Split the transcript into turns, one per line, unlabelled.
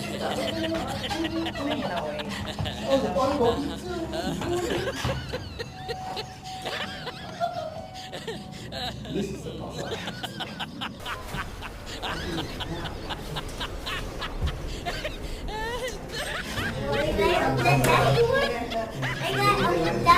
Mahina ko eh.
This is the papa.
I got